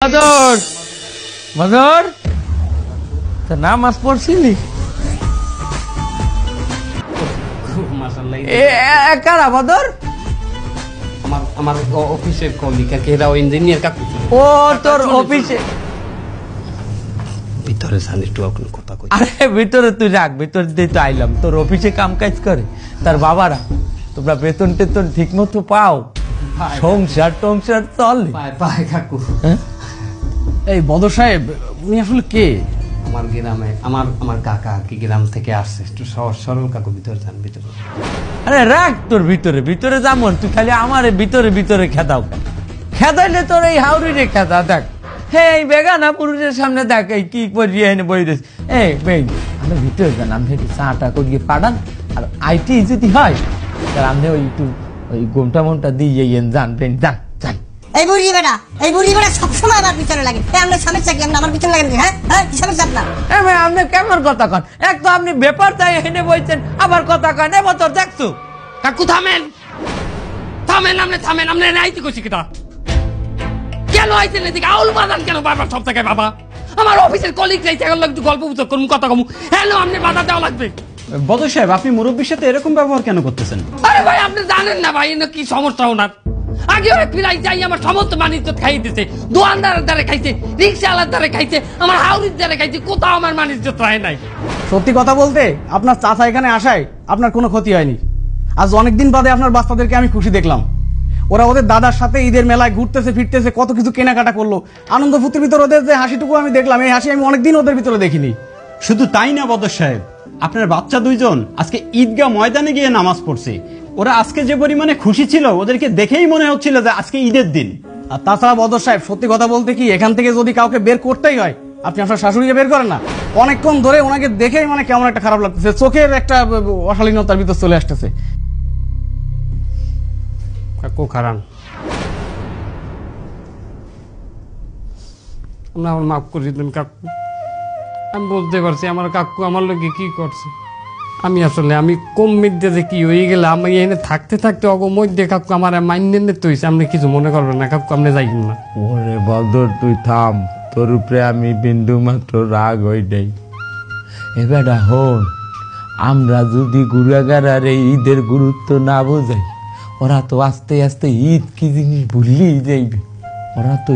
বদর বদর তো নামাজ পড়ছিলি? কারা বদর? আমার অফিসের কলিগ ইঞ্জিনিয়ার কাকু। ও তোর অফিসে? ভিতরে জানি একটু কথা কই। আরে ভিতরে তুই রাখ, ভিতর দিয়ে তো আইলাম। তোর অফিসে কাম কাজ করে তার বাবারা, তোমরা বেতন টেতন ঠিক মতো পাও? সংসার টংসার চলে? পায় কাকু। এই বদর সাহেব উনি আসলে কে? আমার গ্রামে আমার কাকা কি গ্রাম থেকে আসছে, একটু সহজ সরল কাকু। ভিতরে যান, ভিতরে। আরে রাখ তোর ভিতরে, ভিতরে যেমন তুই খালি আমার ভিতরে ভিতরে খেদাও। খেদাইলে তোর এই হাউরি রে খেদা। দেখ হে এই বেগানা পুরুষের সামনে দেখ এই কি করিয়ে এনে বই দিস। এই বেই আমরা ভিতরে যান, আপনি একটু চাটা করিয়ে পাঠান। আর আইটি যদি হয় তাহলে আপনি ওই একটু ওই গোমটা মোমটা দিয়ে যান বেন, যান যান। এই বুড়ি বেটা সবসময় আমার পিছনে লাগে। আমরা সমস্যা কি? আমার পিছনে লাগে? হ্যাঁ হ্যাঁ, কি সমস্যা আপনার? আপনি কেমন কথা কন? এক তো আপনি ব্যাপার তাই এনে বইছেন, আবার কথা কন এ বছর দেখছো। কাকু থামেন, থামেন, আপনি নাইতে কইছি কিটা? কেন আইছেন এদিকে? আউল বাদান কেন বারবার সব জায়গায়? বাবা আমার অফিসের কলিগ যাইছে, এখন একটু গল্প বুঝতে করুন, কথা কমু। হ্যালো, আপনি বাধা দেওয়া লাগবে। বদর সাহেব আপনি মুরব্বীর সাথে এরকম ব্যবহার কেন করতেছেন? আরে ভাই আপনি জানেন না ভাই এনে কি সমস্যা ওনার। আগে ওরা ফিরাই যাই আমার সমস্ত বাণিজ্য খাই দিতে, দোকানদারের দ্বারে খাইছে, রিক্সাওয়ালার দ্বারে খাইছে, আমার হাউরির দ্বারে খাইছে, কোথাও আমার বাণিজ্য রায় নাই। সত্যি কথা বলতে আপনার চাচা এখানে আসায় আপনার কোনো ক্ষতি হয়নি। আজ অনেকদিন বাদে আপনার বাচ্চাদেরকে আমি খুশি দেখলাম। ওরা ওদের দাদার সাথে ঈদের মেলায় ঘুরতেছে ফিরতেছে, কত কিছু কেনাকাটা করলো। আনন্দ ফুর্তির ভিতরে ওদের যে হাসিটুকু আমি দেখলাম, এই হাসি আমি অনেকদিন ওদের ভিতরে দেখিনি। শুধু তাই না বদর সাহেব, আপনার বাচ্চা দুইজন আজকে ঈদগাহ ময়দানে গিয়ে নামাজ পড়ছে। ওরা আজকে যে পরিমাণে খুশি ছিল, ওদেরকে দেখেই মনে হচ্ছিল যে আজকে ঈদের দিন। আর তাছাড়া বদর সাহেব সত্যি কথা বলতে কি, এখান থেকে যদি কাউকে বের করতেই হয় আপনি আপনার শাশুড়িকে বের করেন না। অনেকক্ষণ ধরে ওনাকে দেখেই মানে কেমন একটা খারাপ লাগতেছে, চোখের একটা অশালীনতার ভিতর চলে আসতেছে। কাকু খারান, আমার মাফ করে দিন কাকু। আমি বলতে পারছি আমার কাকু আমার লোকে কি করছে। আমি কম মিদ্যে কি হয়ে গেলে আমি এনে থাকতে থাকতে অগ মধ্যে কাকু আমার মাইন্ডে তো হয়েছে। আপনি কিছু মনে করবেন না কাকু, আপনি যাইবেন না। ওরে বদর তুই থাম, তোর উপরে আমি বিন্দু মাত্র রাগ হই নাই। এবার হন, আমরা যদি গুড়াগাড়ার এই ঈদের গুরুত্ব না বোঝাই, ওরা তো আস্তে আস্তে ঈদ কি জিনিস ভুললেই যাইবে। ওরা তো